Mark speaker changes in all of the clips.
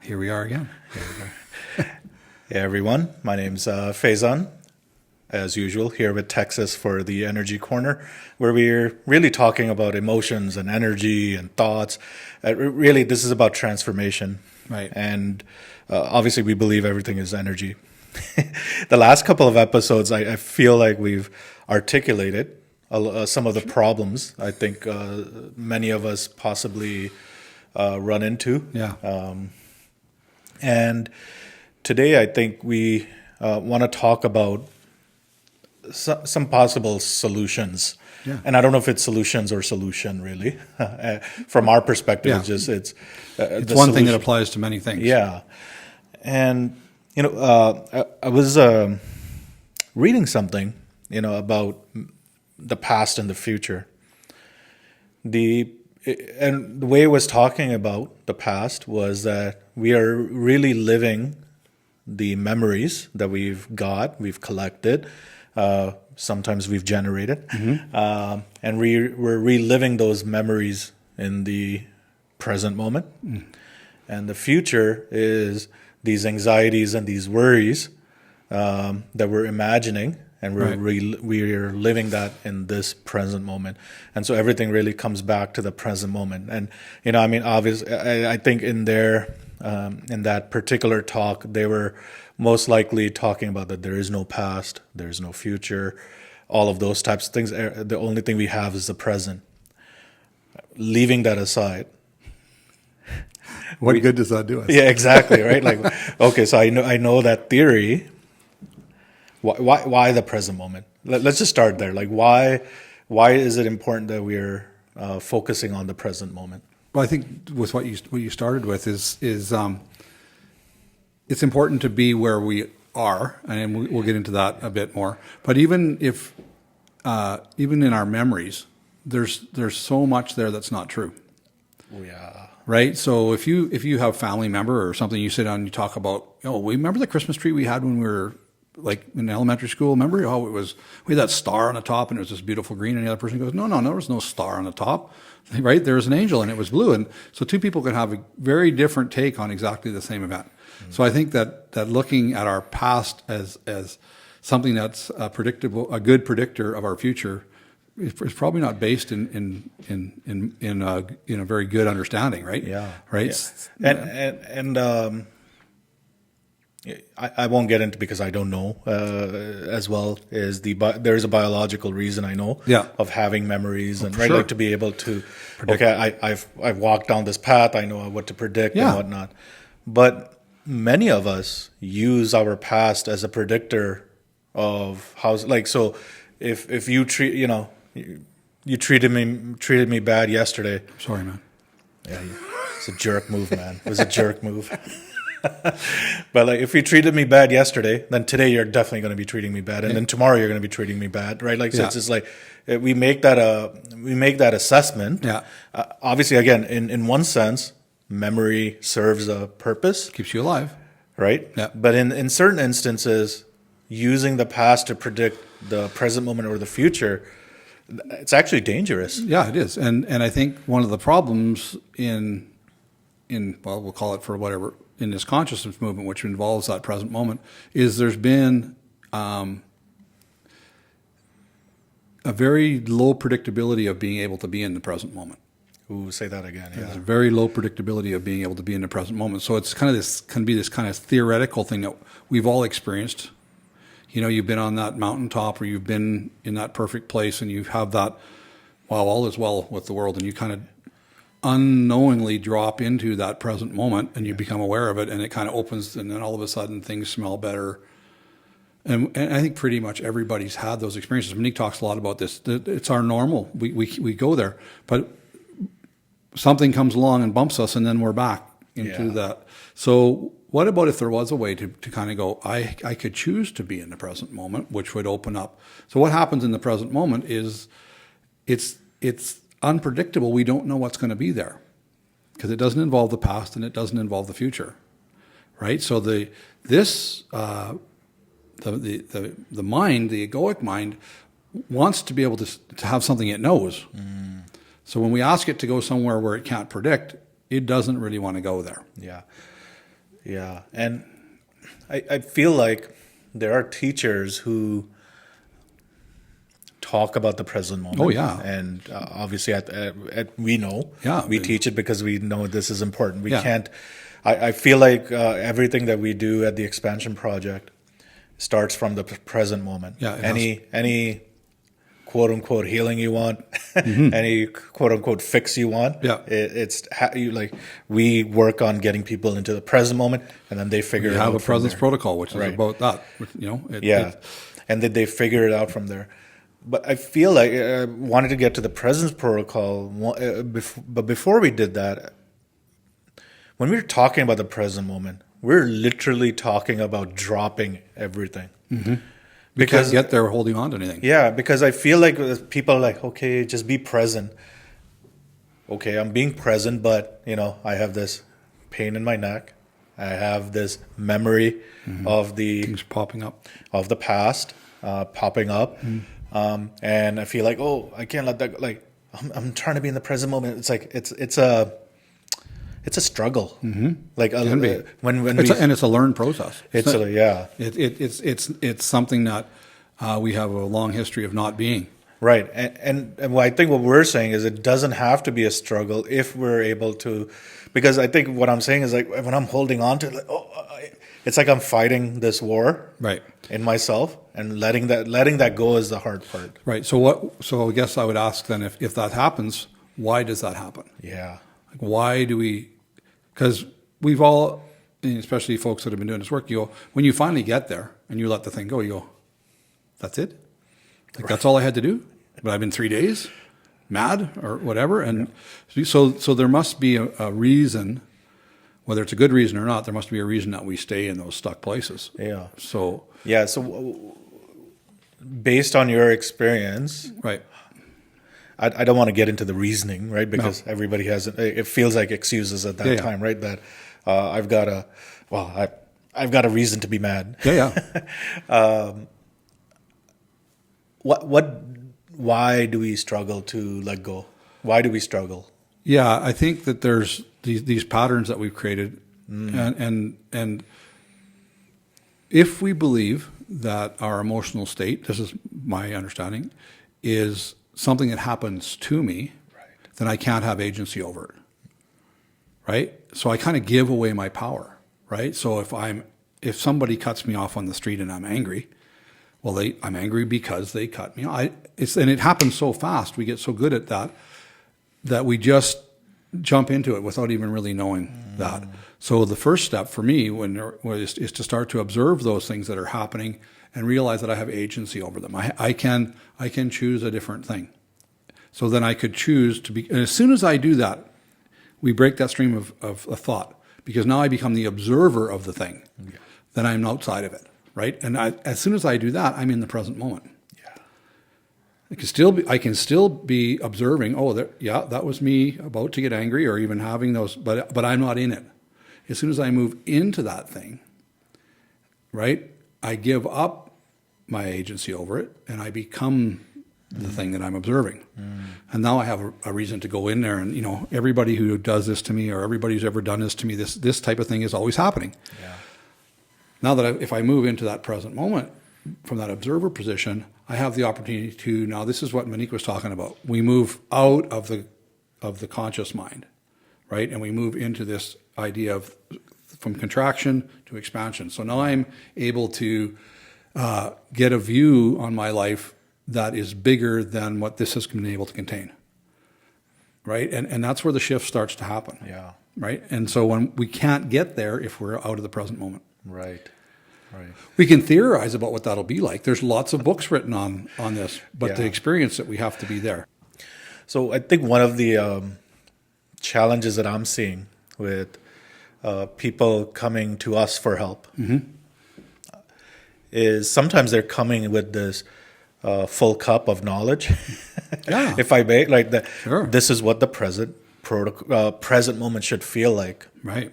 Speaker 1: Here we are again.
Speaker 2: Hey everyone, my name's Faizan, as usual, here with Texas for the Energy Corner, where we're really talking about emotions and energy and thoughts. Really, this is about transformation.
Speaker 1: Right.
Speaker 2: And obviously, we believe everything is energy. The last couple of episodes, I feel like we've articulated some of the problems I think many of us possibly run into.
Speaker 1: Yeah.
Speaker 2: And today, I think we want to talk about some possible solutions.
Speaker 1: Yeah.
Speaker 2: And I don't know if it's solutions or solution, really. From our perspective,
Speaker 1: Yeah.
Speaker 2: it's
Speaker 1: It's
Speaker 2: the
Speaker 1: one thing that
Speaker 2: solution.
Speaker 1: applies to many things.
Speaker 2: Yeah. And, I was reading something, about the past and the future. And the way it was talking about the past was that we are really living the memories that we've collected, sometimes we've generated, and we're reliving those memories in the present moment. And the future is these anxieties and these worries that we're imagining, and we're living that in this present moment. And so everything really comes back to the present moment. And obviously, I think in that particular talk, they were most likely talking about that there is no past, there's no future, all of those types of things. The only thing we have is the present. Leaving that aside,
Speaker 1: What good does that do us?
Speaker 2: yeah, exactly, right? Like, okay, so I know that theory. Why the present moment? Let's just start there. Like, why is it important that we're focusing on the present moment?
Speaker 1: Well, I think with what you started with is it's important to be where we are, and we'll get into that a bit more. But even in our memories, there's so much there that's not true.
Speaker 2: Yeah.
Speaker 1: Right. So if you have a family member or something, you sit down and you talk about, we remember the Christmas tree we had when we were like in elementary school. Remember we had that star on the top and it was this beautiful green, and the other person goes, no, there was no star on the top. Right. There was an angel and it was blue. And so two people can have a very different take on exactly the same event. Mm-hmm. So I think that looking at our past as something that's a good predictor of our future is probably not based in a very good understanding, right?
Speaker 2: Yeah.
Speaker 1: Right.
Speaker 2: Yeah. And I won't get into, because I don't know as well, there's a biological reason I know of having memories, and
Speaker 1: sure.
Speaker 2: like to be able to predict. Okay, I've walked down this path, I know what to predict and whatnot. But many of us use our past as a predictor of how, like, so if you you treated me bad yesterday.
Speaker 1: Sorry, man.
Speaker 2: Yeah, it's a jerk move, man. It was a jerk move. But like, if you treated me bad yesterday, then today you're definitely going to be treating me bad, and then tomorrow you're going to be treating me bad, right? Like, so it's just like we make that assessment.
Speaker 1: Yeah.
Speaker 2: Obviously, again, in one sense, memory serves a purpose,
Speaker 1: Keeps you alive.
Speaker 2: right?
Speaker 1: Yeah.
Speaker 2: But in certain instances, using the past to predict the present moment or the future, it's actually dangerous.
Speaker 1: Yeah, it is. And I think one of the problems in we'll call it for whatever, in this consciousness movement, which involves that present moment, is there's been a very low predictability of being able to be in the present moment.
Speaker 2: Ooh, say that again. Yeah.
Speaker 1: There's a very low predictability of being able to be in the present moment. So it's kind of can be this kind of theoretical thing that we've all experienced. You've been on that mountaintop, or you've been in that perfect place, and you have that, wow, all is well with the world, and you kind of unknowingly drop into that present moment, and you become aware of it, and it kind of opens, and then all of a sudden things smell better. And I think pretty much everybody's had those experiences. Monique talks a lot about this. It's our normal. We go there, but something comes along and bumps us, and then we're back into that. So what about if there was a way to kind of go, I could choose to be in the present moment, which would open up. So what happens in the present moment is it's unpredictable. We don't know what's going to be there because it doesn't involve the past and it doesn't involve the future, right? So the mind, the egoic mind, wants to be able to have something it knows. Mm. So when we ask it to go somewhere where it can't predict, it doesn't really want to go there.
Speaker 2: Yeah. Yeah. And I feel like there are teachers who talk about the present moment.
Speaker 1: Oh, yeah.
Speaker 2: And obviously, we know.
Speaker 1: Yeah.
Speaker 2: We teach it because we know this is important. We
Speaker 1: Yeah.
Speaker 2: can't. I feel like everything that we do at the expansion project starts from the present moment.
Speaker 1: Yeah, it
Speaker 2: any quote unquote healing you want, any quote unquote fix you want.
Speaker 1: Yeah.
Speaker 2: We work on getting people into the present moment, and then they figure
Speaker 1: We
Speaker 2: it out.
Speaker 1: have a
Speaker 2: from
Speaker 1: presence
Speaker 2: there.
Speaker 1: protocol, which is
Speaker 2: Right.
Speaker 1: about that.
Speaker 2: And then they figure it out from there. But I feel like I wanted to get to the presence protocol, but before we did that, when we were talking about the present moment, we're literally talking about dropping everything.
Speaker 1: We can't get there holding on to anything.
Speaker 2: Yeah, because I feel like people are like, okay, just be present. Okay, I'm being present, but I have this pain in my neck. I have this memory of
Speaker 1: Things popping up.
Speaker 2: of the past popping up, and I feel like, oh, I can't let that go. Like I'm trying to be in the present moment. It's like it's a struggle. Like
Speaker 1: Can be.
Speaker 2: when
Speaker 1: And it's a learned process.
Speaker 2: yeah.
Speaker 1: It's something that we have a long history of not being.
Speaker 2: Right. And what I think what we're saying is it doesn't have to be a struggle if we're able to, because I think what I'm saying is like when I'm holding on to it, like, it's like I'm fighting this war
Speaker 1: Right.
Speaker 2: in myself, and letting that go is the hard part.
Speaker 1: Right. So I guess I would ask then, if that happens, why does that happen?
Speaker 2: Yeah.
Speaker 1: Like, why do we? Because we've all, and especially folks that have been doing this work, when you finally get there and you let the thing go, you go, that's it? Like, that's all I had to do? But I've been 3 days mad or whatever. And so there must be a reason, whether it's a good reason or not, there must be a reason that we stay in those stuck places.
Speaker 2: Yeah.
Speaker 1: So,
Speaker 2: Yeah. So based on your experience,
Speaker 1: right.
Speaker 2: I don't want to get into the reasoning, right? Because everybody has it feels like excuses at that time, right? That I've got a reason to be mad.
Speaker 1: Yeah.
Speaker 2: Why do we struggle to let go? Why do we struggle?
Speaker 1: Yeah, I think that there's these patterns that we've created, and if we believe that our emotional state, this is my understanding, is something that happens to me, then I can't have agency over it, right? So I kind of give away my power, right? So if somebody cuts me off on the street and I'm angry, well, I'm angry because they cut me off. And it happens so fast. We get so good at that we just jump into it without even really knowing that. So the first step for me is to start to observe those things that are happening and realize that I have agency over them. I can choose a different thing. So then I could choose to be, and as soon as I do that, we break that stream of thought, because now I become the observer of the thing. Yeah. Then I'm outside of it, right? And as soon as I do that, I'm in the present moment.
Speaker 2: Yeah.
Speaker 1: I can still be observing, that was me about to get angry or even having those, but I'm not in it. As soon as I move into that thing, right, I give up my agency over it and I become the thing that I'm observing. And now I have a reason to go in there, and everybody who does this to me, or everybody who's ever done this to me, this type of thing is always happening.
Speaker 2: Yeah.
Speaker 1: Now that if I move into that present moment from that observer position, I have the opportunity to, now this is what Monique was talking about. We move out of the conscious mind, right? And we move into this idea of from contraction to expansion. So now I'm able to get a view on my life that is bigger than what this has been able to contain, right? And that's where the shift starts to happen.
Speaker 2: Yeah.
Speaker 1: Right? And so when we can't get there if we're out of the present moment.
Speaker 2: Right.
Speaker 1: We can theorize about what that'll be like. There's lots of books written on this, but to experience it, we have to be there.
Speaker 2: So I think one of the challenges that I'm seeing with people coming to us for help is sometimes they're coming with this full cup of knowledge, if I may, like that.
Speaker 1: Sure.
Speaker 2: This is what the present moment should feel like. Right.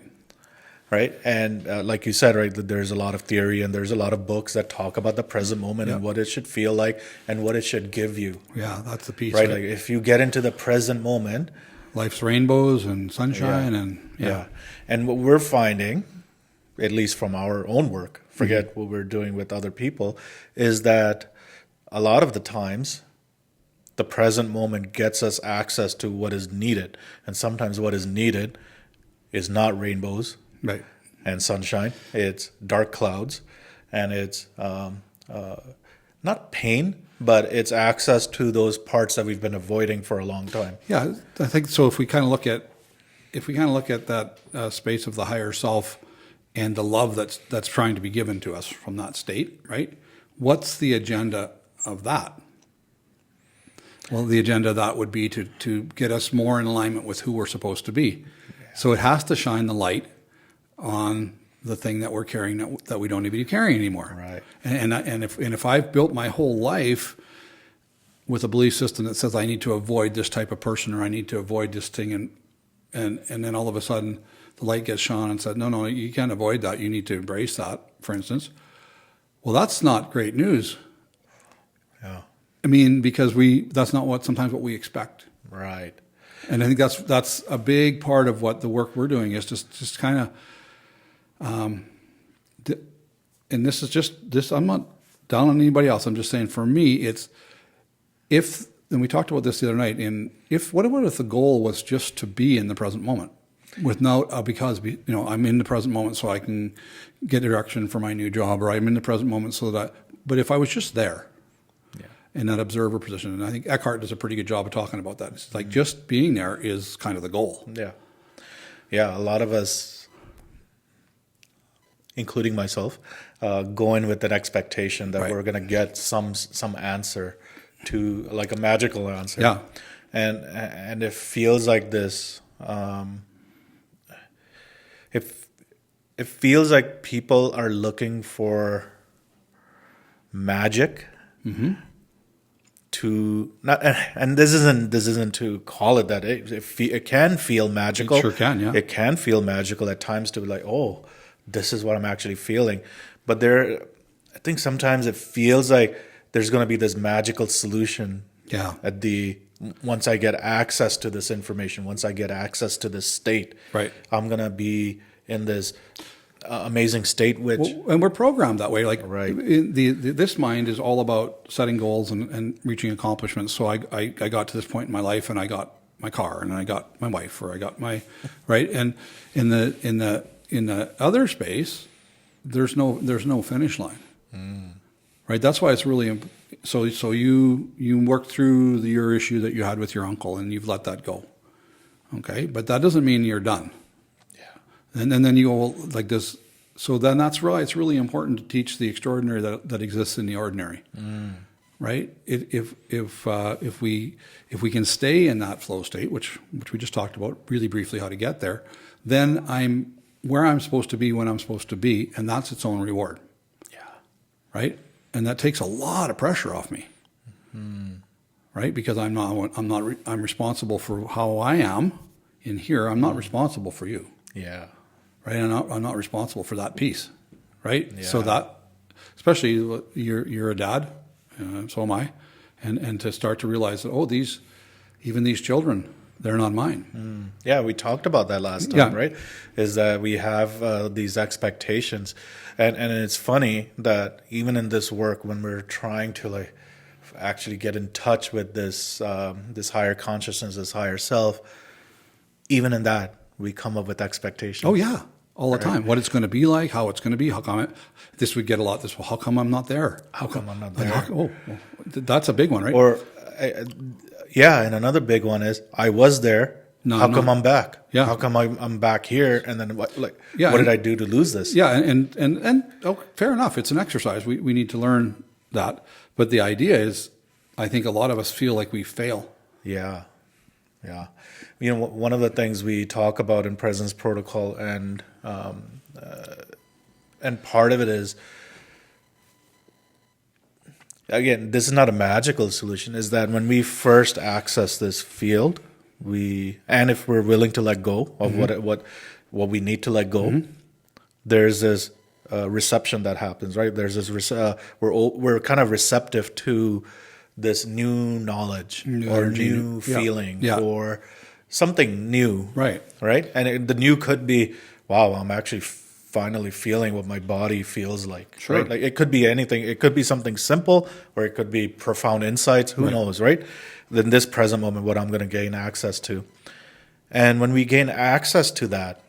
Speaker 2: And like you said, right, that there's a lot of theory and there's a lot of books that talk about the present moment and what it should feel like and what it should give you.
Speaker 1: Yeah, that's the piece.
Speaker 2: Right. Like if you get into the present moment,
Speaker 1: life's rainbows and sunshine and
Speaker 2: And what we're finding at least from our own work, forget what we're doing with other people, is that a lot of the times the present moment gets us access to what is needed. And sometimes what is needed is not rainbows
Speaker 1: Right.
Speaker 2: and sunshine. It's dark clouds, and it's not pain, but it's access to those parts that we've been avoiding for a long time.
Speaker 1: Yeah, I think so. If we kind of look at that space of the higher self and the love that's trying to be given to us from that state, right? What's the agenda of that? Well, the agenda of that would be to get us more in alignment with who we're supposed to be. Yeah. So it has to shine the light on the thing that we're carrying that we don't need to be carrying anymore.
Speaker 2: Right.
Speaker 1: And if I've built my whole life with a belief system that says I need to avoid this type of person or I need to avoid this thing, and then all of a sudden the light gets shone and said, no, you can't avoid that. You need to embrace that, for instance. Well, that's not great news.
Speaker 2: Yeah.
Speaker 1: I mean, because that's not sometimes what we expect.
Speaker 2: Right.
Speaker 1: And I think that's a big part of what the work we're doing is just kind of, and this is just this. I'm not down on anybody else. I'm just saying for me, it's and we talked about this the other night. What if the goal was just to be in the present moment, with no I'm in the present moment so I can get direction for my new job, or I'm in the present moment so that. But if I was just there. In that observer position. And I think Eckhart does a pretty good job of talking about that. It's like just being there is kind of the goal.
Speaker 2: Yeah. Yeah, a lot of us, including myself, go in with an expectation that we're going to get some answer to, like a magical answer.
Speaker 1: Yeah.
Speaker 2: And it feels like this, it feels like people are looking for magic. Mm-hmm. To not, and this isn't to call it that. It can feel magical.
Speaker 1: It sure can, yeah.
Speaker 2: It can feel magical at times to be like, oh, this is what I'm actually feeling. But I think sometimes it feels like there's going to be this magical solution.
Speaker 1: Yeah.
Speaker 2: Once I get access to this information, once I get access to this state,
Speaker 1: right,
Speaker 2: I'm going to be in this amazing state,
Speaker 1: and we're programmed that way. Like,
Speaker 2: right.
Speaker 1: This mind is all about setting goals and reaching accomplishments. So I got to this point in my life, and I got my car, and I got my wife, or I got my right. And in the other space, there's no finish line, right? That's why it's really so you work through your issue that you had with your uncle, and you've let that go, okay? But that doesn't mean you're done. And then you go like this. So then that's why it's really important to teach the extraordinary that exists in the ordinary, right? If we can stay in that flow state, which we just talked about really briefly how to get there, then I'm where I'm supposed to be when I'm supposed to be, and that's its own reward. Yeah. Right. And that takes a lot of pressure off me. Mm-hmm. Right, because I'm responsible for how I am in here. I'm not responsible for you.
Speaker 2: Yeah.
Speaker 1: Right, I'm not responsible for that piece, right?
Speaker 2: Yeah.
Speaker 1: So that, especially you're a dad, so am I, and to start to realize that even these children, they're not mine.
Speaker 2: Yeah, we talked about that last time, right? Is that we have these expectations, and it's funny that even in this work, when we're trying to actually get in touch with this this higher consciousness, this higher self, even in that, we come up with expectations.
Speaker 1: Oh yeah, all the time. What it's going to be like, how it's going to be. How come this would get a lot? How come I'm not there?
Speaker 2: How come I'm not there?
Speaker 1: That's a big one, right?
Speaker 2: Or and another big one is I was there. No, how come I'm back?
Speaker 1: Yeah.
Speaker 2: How come I'm back here? And then what did I do to lose this?
Speaker 1: Yeah, and fair enough. It's an exercise. We need to learn that. But the idea is, I think a lot of us feel like we fail.
Speaker 2: Yeah. Yeah. You know, one of the things we talk about in Presence Protocol, and part of it is, again, this is not a magical solution, is that when we first access this field, and if we're willing to let go of what we need to let go, there's this reception that happens, right? There's this we're kind of receptive to this new knowledge or new feeling or something new,
Speaker 1: right?
Speaker 2: And the new could be, wow, I'm actually finally feeling what my body feels like.
Speaker 1: Sure.
Speaker 2: Right? Like it could be anything. It could be something simple, or it could be profound insights. Who knows, right? In this present moment, what I'm going to gain access to. And when we gain access to that,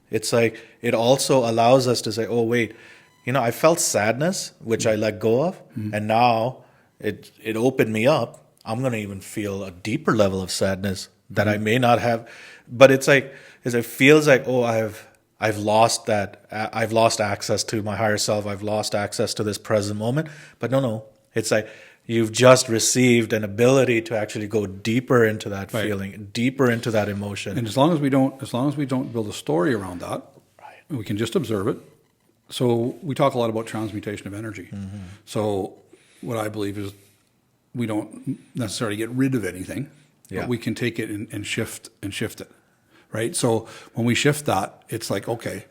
Speaker 2: it's like it also allows us to say, oh, wait, I felt sadness, which I let go of. And now it opened me up. I'm going to even feel a deeper level of sadness that I may not have. But it feels like, oh, I've lost that. I've lost access to my higher self. I've lost access to this present moment. But no. It's like you've just received an ability to actually go deeper into that feeling, deeper into that emotion.
Speaker 1: And as long as we don't build a story around that, we can just observe it. So we talk a lot about transmutation of energy. So what I believe is we don't necessarily get rid of anything, but we can take it and shift it, right? So when we shift that, it's like, okay.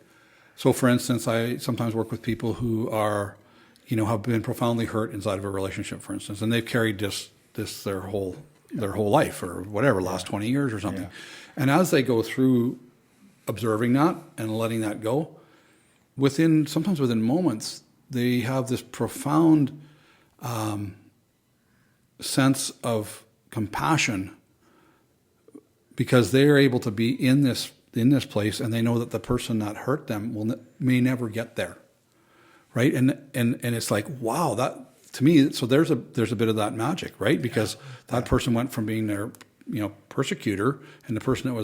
Speaker 1: So for instance, I sometimes work with people who are, have been profoundly hurt inside of a relationship, for instance, and they've carried this their whole life or whatever, last 20 years or something. And as they go through observing that and letting that go, sometimes within moments, they have this profound sense of compassion because they are able to be in this place, and they know that the person that hurt them may never get there, right? And it's like, wow, that to me. So there's a bit of that magic, right? Because that person went from being their persecutor and the person that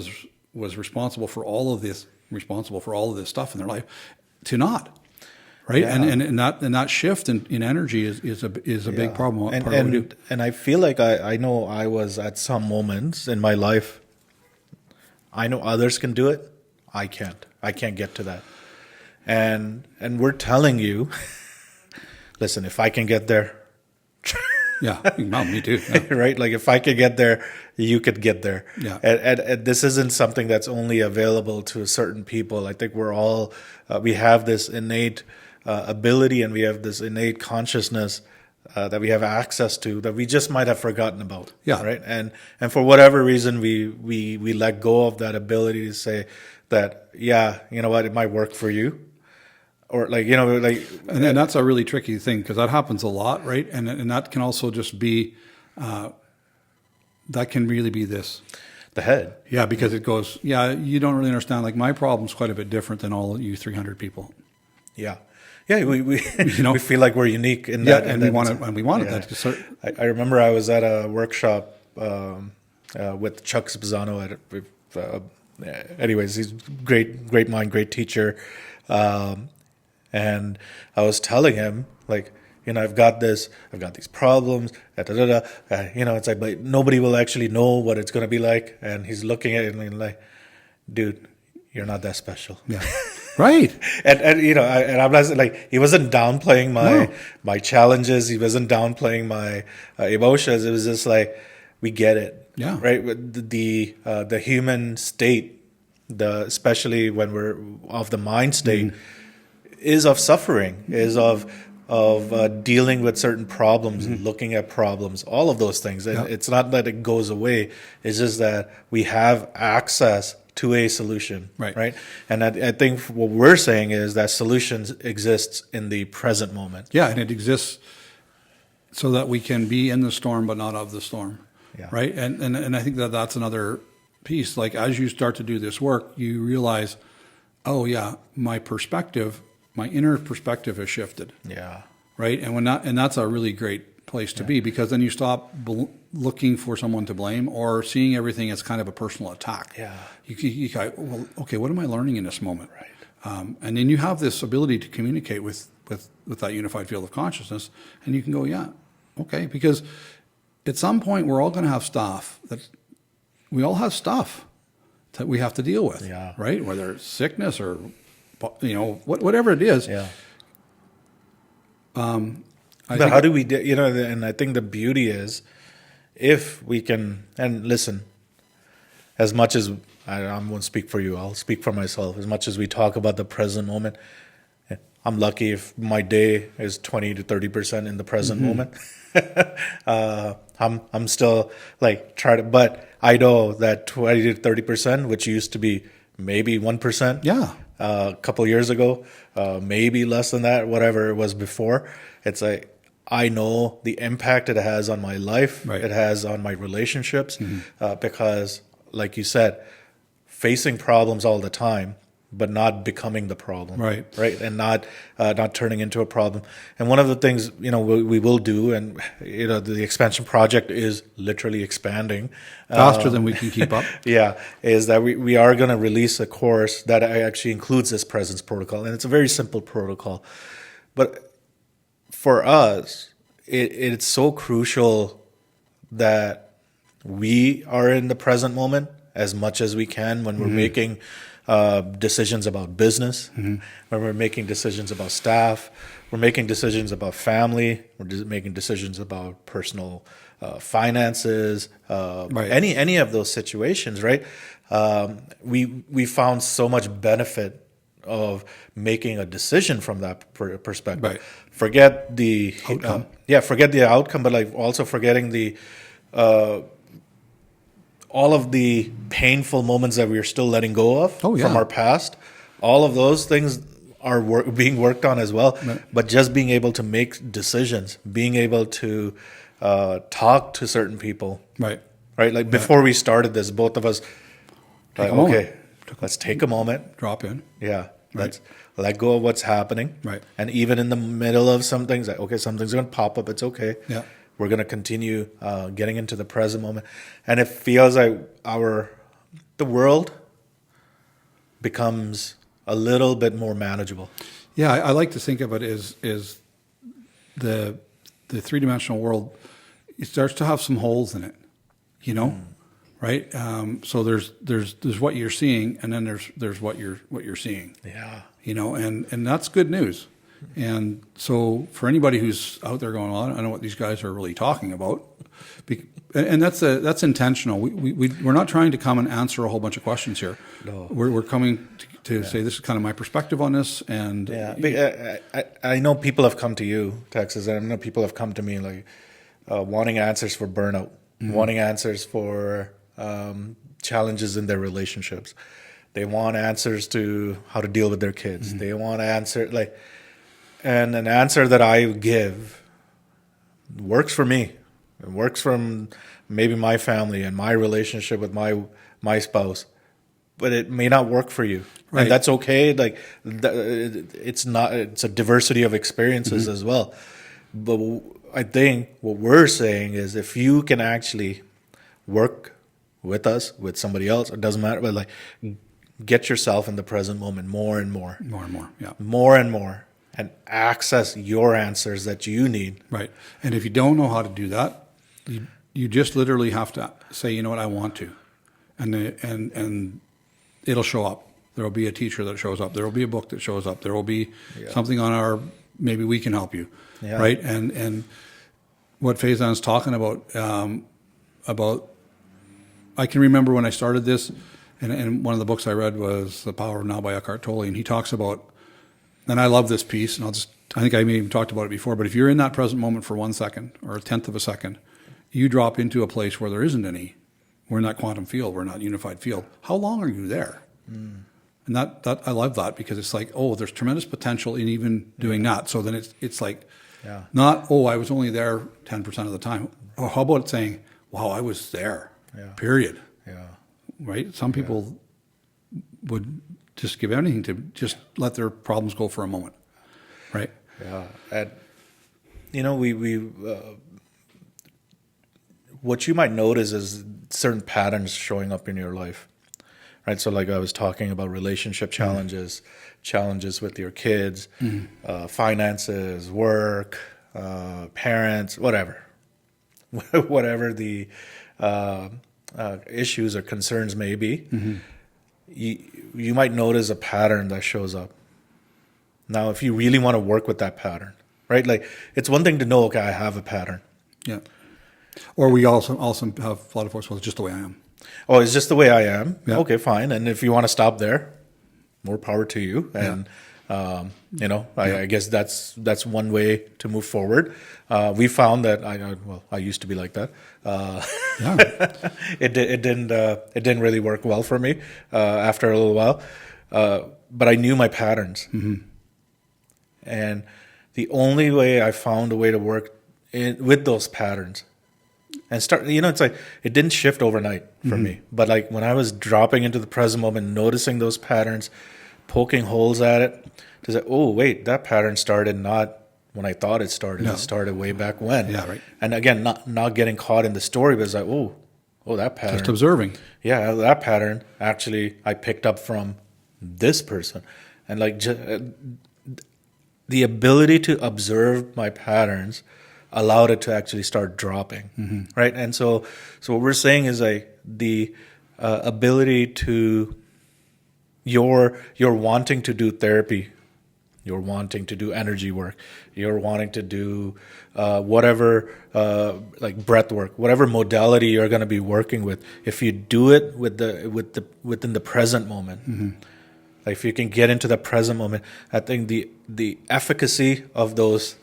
Speaker 1: was responsible for all of this stuff in their life to not. Right. Yeah. And that shift in energy is a big problem.
Speaker 2: And I feel like I know I was at some moments in my life, I know others can do it. I can't get to that. And we're telling you, listen, if I can get there.
Speaker 1: Yeah, no, me too. Yeah.
Speaker 2: Right? Like if I could get there, you could get there.
Speaker 1: Yeah.
Speaker 2: And this isn't something that's only available to certain people. I think we're all, we have this innate ability, and we have this innate consciousness that we have access to that we just might have forgotten about.
Speaker 1: Yeah.
Speaker 2: Right. And for whatever reason, we let go of that ability to say that, yeah, you know what, it might work for you. Or and
Speaker 1: then that's a really tricky thing because that happens a lot, right? And that can also just be, that can really be the
Speaker 2: head.
Speaker 1: Yeah, because it goes, you don't really understand. Like my problem's quite a bit different than all you 300 people.
Speaker 2: Yeah. Yeah, we we feel like we're unique in that.
Speaker 1: Yeah, and we wanted that. So,
Speaker 2: I remember I was at a workshop with Chuck Sabzaali. Anyways, he's great mind, great teacher. And I was telling him, like, I've got these problems, it's like, but nobody will actually know what it's going to be like. And he's looking at it and like, dude, you're not that special.
Speaker 1: Yeah. Right.
Speaker 2: and I'm not like, he wasn't downplaying my challenges. He wasn't downplaying my emotions. It was just like, we get it.
Speaker 1: Yeah.
Speaker 2: Right. The human state, especially when we're of the mind state, is of suffering, is of dealing with certain problems, looking at problems, all of those things. And it's not that it goes away. It's just that we have access to a solution, right? And I think what we're saying is that solutions exists in the present moment.
Speaker 1: Yeah, and it exists so that we can be in the storm but not of the storm, right? And I think that's another piece. Like as you start to do this work, you realize, oh yeah, my inner perspective has shifted.
Speaker 2: Yeah.
Speaker 1: Right, and that's a really great place to be because then you stop looking for someone to blame or seeing everything as kind of a personal attack.
Speaker 2: Yeah.
Speaker 1: You go, well, okay, what am I learning in this moment?
Speaker 2: Right.
Speaker 1: And then you have this ability to communicate with that unified field of consciousness, and you can go, yeah, okay, because at some point we're all going to have stuff that we we have to deal with, right? Whether it's sickness or whatever it is.
Speaker 2: Yeah. But how do we, and I think the beauty is if we can, and listen, as much as, I won't speak for you, I'll speak for myself, as much as we talk about the present moment, I'm lucky if my day is 20 to 30% in the present moment. I'm still like but I know that 20 to 30%, which used to be maybe 1%.
Speaker 1: Yeah.
Speaker 2: a couple of years ago, maybe less than that, whatever it was before. It's like I know the impact it has on my life,
Speaker 1: Right.
Speaker 2: it has on my relationships, because, like you said, facing problems all the time, but not becoming the problem,
Speaker 1: Right.
Speaker 2: and not turning into a problem. And one of the things we will do, and the expansion project is literally expanding
Speaker 1: Faster than we can keep up.
Speaker 2: yeah, is that we are going to release a course that actually includes this presence protocol, and it's a very simple protocol, but for us, it's so crucial that we are in the present moment as much as we can when we're making decisions about business, when we're making decisions about staff, we're making decisions about family, we're making decisions about personal finances,
Speaker 1: Right.
Speaker 2: any of those situations, right? We found so much benefit of making a decision from that perspective.
Speaker 1: Right.
Speaker 2: Forget the
Speaker 1: Outcome.
Speaker 2: forget the outcome, but like also forgetting the all of the painful moments that we are still letting go of
Speaker 1: Oh, yeah.
Speaker 2: from our past. All of those things are being worked on as well.
Speaker 1: Right.
Speaker 2: But just being able to make decisions, being able to talk to certain people,
Speaker 1: Right.
Speaker 2: right? Like before we started this, both of us, like,
Speaker 1: a moment.
Speaker 2: okay, let's take a moment.
Speaker 1: Drop in.
Speaker 2: Yeah, let's let go of what's happening.
Speaker 1: Right.
Speaker 2: And even in the middle of some things, like, okay, something's going to pop up. It's okay.
Speaker 1: Yeah.
Speaker 2: We're going to continue getting into the present moment. And it feels like the world becomes a little bit more manageable.
Speaker 1: Yeah, I like to think of it as the three-dimensional world. It starts to have some holes in it, right? So there's what you're seeing, and then there's what you're seeing,
Speaker 2: Yeah.
Speaker 1: and that's good news. And so for anybody who's out there going, well, I don't know what these guys are really talking about, and that's intentional. We're not trying to come and answer a whole bunch of questions here.
Speaker 2: No.
Speaker 1: We're coming to say this is kind of my perspective on this, and
Speaker 2: I know people have come to you, Texas, and I know people have come to me like wanting answers for burnout, wanting answers for challenges in their relationships. They want answers to how to deal with their kids. They want answer and an answer that I give works for me. It works from maybe my family and my relationship with my spouse, but it may not work for you,
Speaker 1: Right.
Speaker 2: and that's okay. Like it's a diversity of experiences as well. But I think what we're saying is if you can actually work with us, with somebody else, it doesn't matter, but like get yourself in the present moment more and more,
Speaker 1: more and more, yeah.
Speaker 2: more and more, and access your answers that you need.
Speaker 1: Right. And if you don't know how to do that, you just literally have to say, you know what, I want to. And it'll show up. There will be a teacher that shows up. There will be a book that shows up. There will be something on maybe we can help you.
Speaker 2: Yeah.
Speaker 1: Right. And what Faizan's talking about, I can remember when I started this, and one of the books I read was The Power of Now by Eckhart Tolle. And he talks about, and I love this piece, and I think I may have even talked about it before, but if you're in that present moment for 1 second or a tenth of a second, you drop into a place where there isn't any. We're in that quantum field. We're in that unified field. How long are you there? And that I love that because it's like, oh, there's tremendous potential in even doing that. So then it's like, not, oh, I was only there 10% of the time. Or how about saying, wow, I was there, period.
Speaker 2: Yeah.
Speaker 1: Right? Some people would just give anything to just let their problems go for a moment. Right?
Speaker 2: Yeah. And, we what you might notice is certain patterns showing up in your life, right? So like I was talking about relationship challenges, challenges with your kids, finances, work, parents, whatever the issues or concerns may be, you might notice a pattern that shows up. Now, if you really want to work with that pattern, right? Like it's one thing to know, okay, I have a pattern.
Speaker 1: Yeah. Or we also have a lot of folks, well, it's just the way I am.
Speaker 2: Oh, it's just the way I am.
Speaker 1: Yeah.
Speaker 2: Okay, fine. And if you want to stop there, more power to you. And I guess that's one way to move forward. We found that I used to be like that. It didn't really work well for me after a little while. but I knew my patterns. And the only way I found a way to work with those patterns and start, it's like it didn't shift overnight for me. But like when I was dropping into the present moment, noticing those patterns, poking holes at it, to say, oh, wait, that pattern started not when I thought it started.
Speaker 1: No.
Speaker 2: It started way back when.
Speaker 1: Yeah, right.
Speaker 2: And again, not getting caught in the story, but it's like, oh, that pattern.
Speaker 1: Just observing.
Speaker 2: Yeah, that pattern actually I picked up from this person. And like the ability to observe my patterns allowed it to actually start dropping, right? And so what we're saying is like the ability to you're wanting to do therapy, you're wanting to do energy work, you're wanting to do whatever like breath work, whatever modality you're going to be working with. If you do it within the present moment. Like if you can get into the present moment, I think the efficacy of those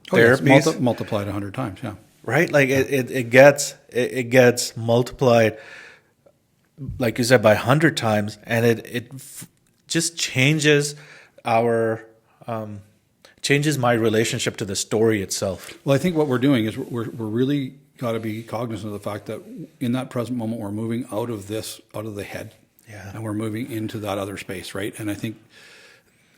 Speaker 2: therapies
Speaker 1: multiplied 100 times. Yeah,
Speaker 2: right. Like it gets multiplied, like you said, by 100 times, and it just changes changes my relationship to the story itself.
Speaker 1: Well, I think what we're doing is we're really got to be cognizant of the fact that in that present moment we're moving out of the head.
Speaker 2: Yeah.
Speaker 1: And we're moving into that other space, right? And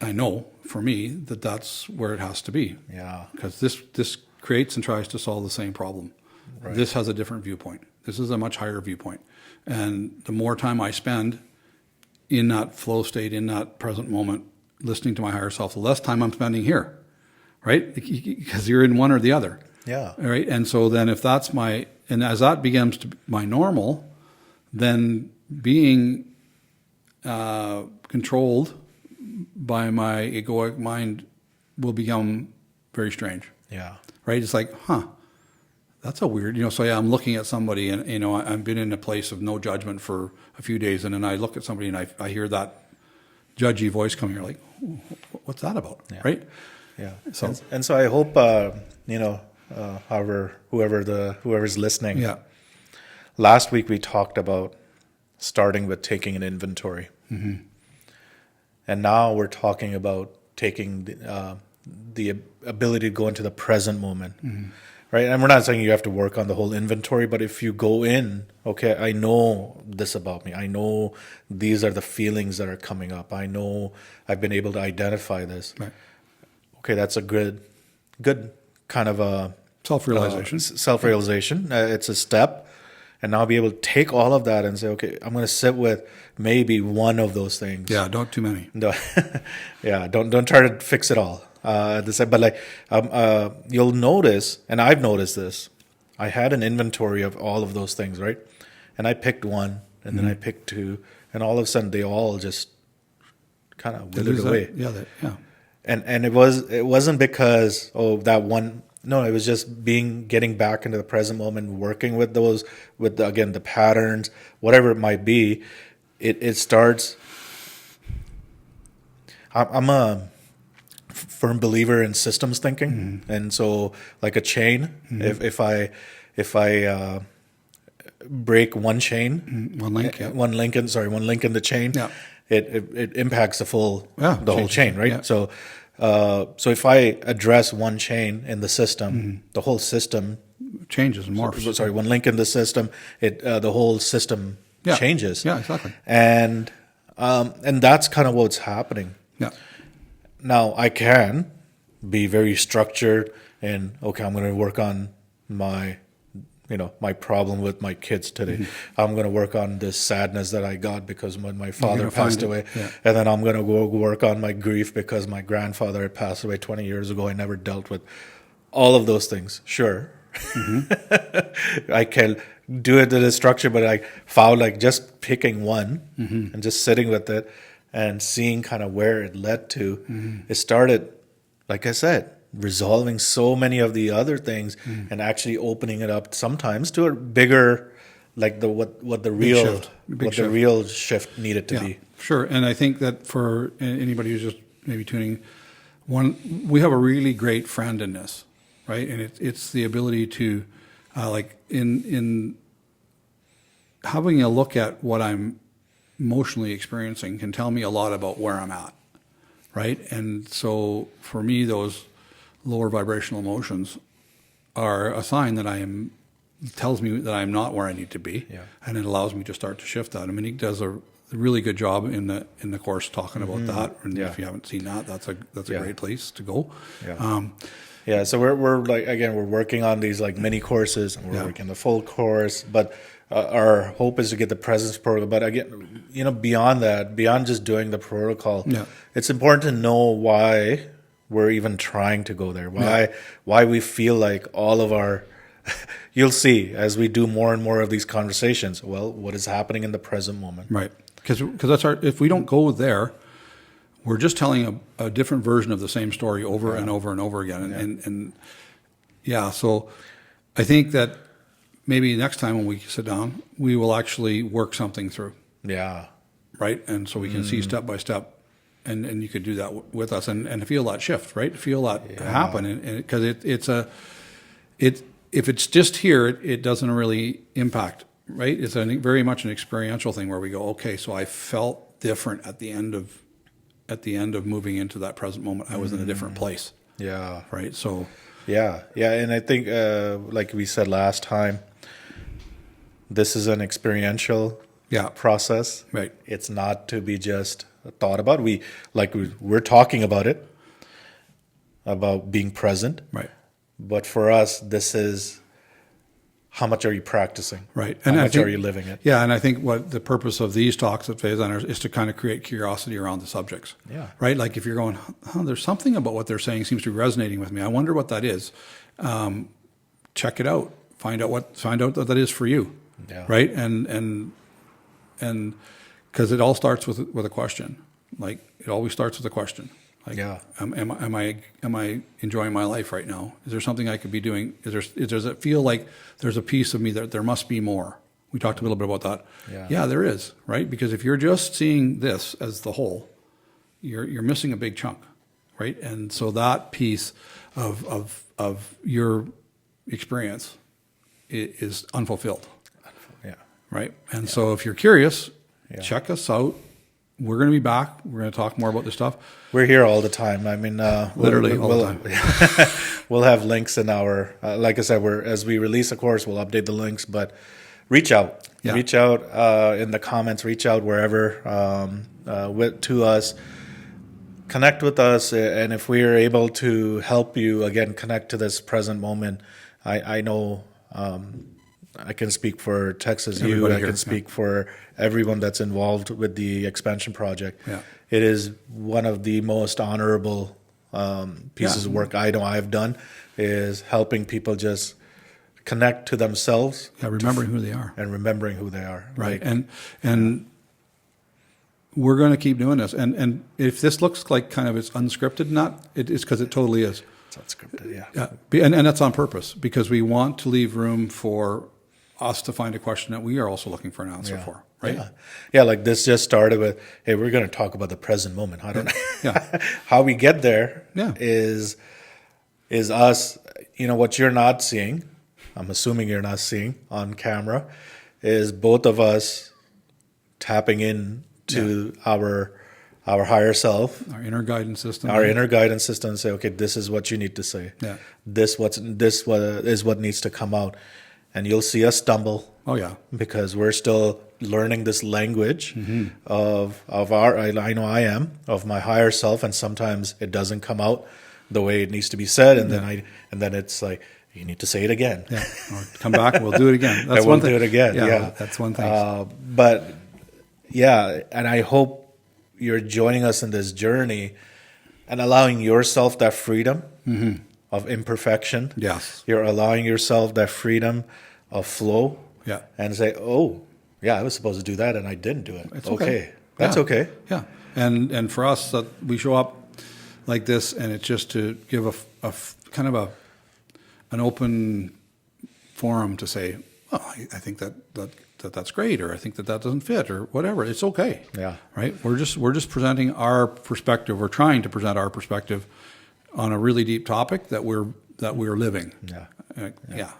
Speaker 1: I know for me that's where it has to be.
Speaker 2: Yeah.
Speaker 1: Because this creates and tries to solve the same problem. Right. This has a different viewpoint. This is a much higher viewpoint. And the more time I spend in that flow state, in that present moment, listening to my higher self, the less time I'm spending here, right? Because you're in one or the other.
Speaker 2: Yeah.
Speaker 1: Right. And so then if that's and as that becomes to my normal, then being controlled by my egoic mind will become very strange.
Speaker 2: Yeah.
Speaker 1: Right? It's like, that's a weird, so yeah, I'm looking at somebody and, I've been in a place of no judgment for a few days, and then I look at somebody and I hear that judgy voice coming, you're like, what's that about?
Speaker 2: Yeah.
Speaker 1: Right?
Speaker 2: Yeah. So I hope, whoever's listening.
Speaker 1: Yeah.
Speaker 2: Last week we talked about starting with taking an inventory. And now we're talking about taking the ability to go into the present moment, right? And we're not saying you have to work on the whole inventory, but if you go in, okay, I know this about me. I know these are the feelings that are coming up. I know I've been able to identify this.
Speaker 1: Right.
Speaker 2: Okay, that's a good kind of a
Speaker 1: self-realization.
Speaker 2: It's a step. And now be able to take all of that and say, okay, I'm going to sit with maybe one of those things.
Speaker 1: Yeah, don't too many.
Speaker 2: No, yeah, don't try to fix it all. But like you'll notice, and I've noticed this. I had an inventory of all of those things, right? And I picked one, and then I picked two, and all of a sudden they all just kind of withered away.
Speaker 1: Yeah.
Speaker 2: And it wasn't because that one. No, it was just getting back into the present moment, working with those, the patterns, whatever it might be. It starts. I'm a firm believer in systems thinking, and so like a chain. If I break one chain, one link in the chain, it impacts the whole chain, right? Yeah. So if I address one chain in the system, the whole system
Speaker 1: changes and morphs.
Speaker 2: Sorry, one link in the system, the whole system changes.
Speaker 1: Yeah, exactly.
Speaker 2: And that's kind of what's happening.
Speaker 1: Yeah.
Speaker 2: Now I can be very structured and okay, I'm going to work on my problem with my kids today. I'm going to work on this sadness that I got because when my father passed away. Yeah. And then I'm going to go work on my grief because my grandfather had passed away 20 years ago. I never dealt with all of those things. Sure. I can do it in a structure, but I found like just picking one and just sitting with it and seeing kind of where it led to. It started, like I said, resolving so many of the other things and actually opening it up sometimes to a bigger, like what the real shift needed to be.
Speaker 1: Sure. And I think that for anybody who's just maybe tuning, we have a really great friend in this, right? And it's the ability to, like in having a look at what I'm emotionally experiencing can tell me a lot about where I'm at. right? And so for me, those lower vibrational emotions are a sign that tells me that I'm not where I need to be,
Speaker 2: Yeah.
Speaker 1: and it allows me to start to shift that. I mean, he does a really good job in the course talking about that. And
Speaker 2: Yeah.
Speaker 1: if you haven't seen that, that's a
Speaker 2: Yeah.
Speaker 1: great place to go.
Speaker 2: Yeah. Yeah, so we're like, again, we're working on these like mini courses, and we're
Speaker 1: Yeah.
Speaker 2: working the full course, but our hope is to get the presence protocol. But again, beyond that, beyond just doing the protocol,
Speaker 1: Yeah.
Speaker 2: it's important to know why we're even trying to go there, why we feel like all of our, you'll see as we do more and more of these conversations, well, what is happening in the present moment.
Speaker 1: Right. Because that's if we don't go there, we're just telling a different version of the same story over and over and over again. And so I think that maybe next time when we sit down, we will actually work something through.
Speaker 2: Yeah.
Speaker 1: Right. And so we can see step by step, and you could do that with us and feel that shift, right? Feel that happen. And because if it's just here, it doesn't really impact, right? It's very much an experiential thing where we go, okay, so I felt different at the end of moving into that present moment. I was in a different place.
Speaker 2: Yeah.
Speaker 1: Right. So
Speaker 2: Yeah. And I think, like we said last time, this is an experiential process.
Speaker 1: Right.
Speaker 2: It's not to be just thought about. We're talking about it, about being present.
Speaker 1: Right.
Speaker 2: But for us, this is how much are you practicing?
Speaker 1: Right.
Speaker 2: How much are you living it?
Speaker 1: Yeah, and I think what the purpose of these talks at Faizan is to kind of create curiosity around the subjects.
Speaker 2: Yeah.
Speaker 1: Right? Like if you're going, there's something about what they're saying seems to be resonating with me. I wonder what that is. Check it out. Find out what that is for you.
Speaker 2: Yeah.
Speaker 1: Right? And because it all starts with a question. Like it always starts with a question. Like, am I enjoying my life right now? Is there something I could be doing? Does it feel like there's a piece of me that there must be more? We talked a little bit about that. Yeah, there is, right? Because if you're just seeing this as the whole, you're missing a big chunk, right? And so that piece of your experience is unfulfilled.
Speaker 2: Yeah.
Speaker 1: Right? And so if you're curious, check us out. We're going to be back. We're going to talk more about this stuff.
Speaker 2: We're here all the time. I mean,
Speaker 1: literally all the time.
Speaker 2: We'll have links in our, like I said, as we release a course, we'll update the links, but reach out.
Speaker 1: Yeah.
Speaker 2: Reach out in the comments, reach out wherever to us. Connect with us, and if we are able to help you, again, connect to this present moment, I know I can speak for Texas U. I can speak for everyone that's involved with the expansion project.
Speaker 1: Yeah.
Speaker 2: It is one of the most honorable pieces of work I know I've done, is helping people just connect to themselves.
Speaker 1: Yeah, remembering who they are.
Speaker 2: And remembering who they are.
Speaker 1: Right. And we're going to keep doing this. And if this looks like kind of it's unscripted, it's because it totally is.
Speaker 2: It's unscripted,
Speaker 1: yeah. And that's on purpose, because we want to leave room for us to find a question that we are also looking for an answer for, right?
Speaker 2: Yeah, like this just started with, hey, we're going to talk about the present moment. I don't know. How we get there is us, what you're not seeing, I'm assuming you're not seeing on camera, is both of us tapping in to our higher self,
Speaker 1: our inner guidance system,
Speaker 2: and say, okay, this is what you need to say.
Speaker 1: Yeah.
Speaker 2: This is what needs to come out. And you'll see us stumble.
Speaker 1: Oh yeah,
Speaker 2: because we're still learning this language of our. I know I am of my higher self, and sometimes it doesn't come out the way it needs to be said, and then it's like you need to say it again.
Speaker 1: Yeah, or come back and we'll do it again.
Speaker 2: That's one thing. Do it again. Yeah,
Speaker 1: that's one thing.
Speaker 2: But yeah, and I hope you're joining us in this journey and allowing yourself that freedom of imperfection.
Speaker 1: Yes.
Speaker 2: You're allowing yourself that freedom of flow.
Speaker 1: Yeah.
Speaker 2: And say, oh, yeah, I was supposed to do that and I didn't do it.
Speaker 1: It's
Speaker 2: okay. That's okay.
Speaker 1: Yeah. And for us, that we show up like this, and it's just to give a kind of an open forum to say, oh, I think that's great, or I think that doesn't fit, or whatever. It's okay.
Speaker 2: Yeah.
Speaker 1: Right. We're just presenting our perspective. We're trying to present our perspective on a really deep topic that we're living.
Speaker 2: Yeah.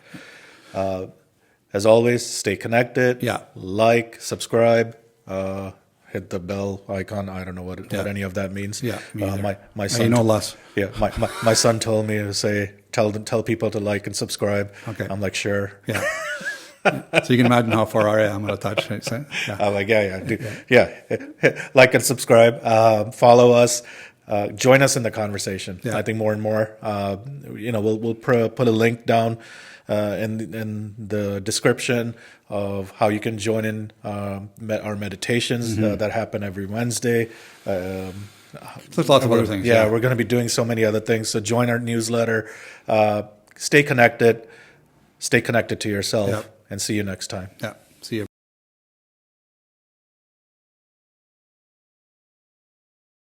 Speaker 2: As always, stay connected.
Speaker 1: Yeah.
Speaker 2: Like, subscribe, hit the bell icon. I don't know what any of that means.
Speaker 1: Yeah, me either.
Speaker 2: My son.
Speaker 1: You know less.
Speaker 2: Yeah, my son told me to say tell people to like and subscribe.
Speaker 1: Okay.
Speaker 2: I'm like, sure.
Speaker 1: Yeah. So you can imagine how far I am at a touch. So, yeah.
Speaker 2: I'm like, like and subscribe. Follow us. Join us in the conversation.
Speaker 1: Yeah.
Speaker 2: I think more and more. We'll put a link down in the description of how you can join in our meditations that happen every Wednesday.
Speaker 1: There's lots of other things.
Speaker 2: Yeah, we're going to be doing so many other things. So join our newsletter. Stay connected. Stay connected to yourself.
Speaker 1: Yep.
Speaker 2: And see you next time.
Speaker 1: Yeah.